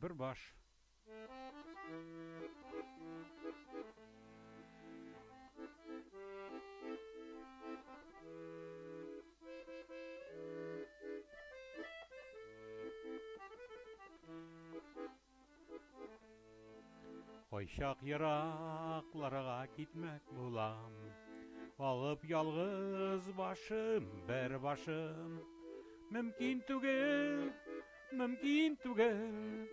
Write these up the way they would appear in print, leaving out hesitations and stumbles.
bir baş. Koyşak yıraklara gitmek bulam. Alıp yalgız başım, ber başım. Mümkün tugel, mümkün tugel.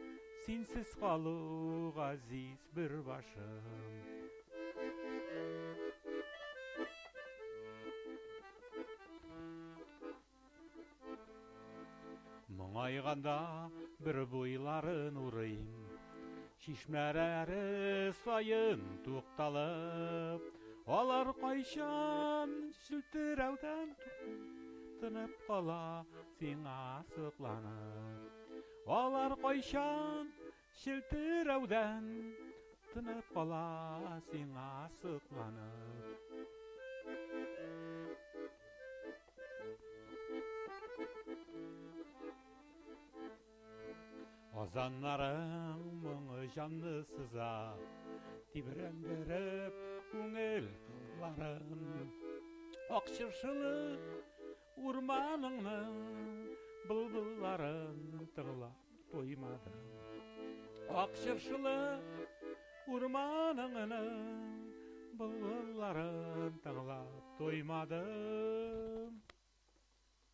Sensiz kalık aziz bir başım. Мұңайғанда bir boyların urayım. Şişmeleri sayın tuğtalıp. Olar kayşan şiltirevden tınıp kala sina sıklanıp. Olar kayşan şiltirevden tınıp kala sina sıklanıp. Ozanların мұңы жанны сыза, тибірендіріп көңіл қыларын. Ақшыршылы урманыңның бұлбұлларын тығылап тоймадым. Ақшыршылы урманыңның бұлбұлларын тығылап тоймадым.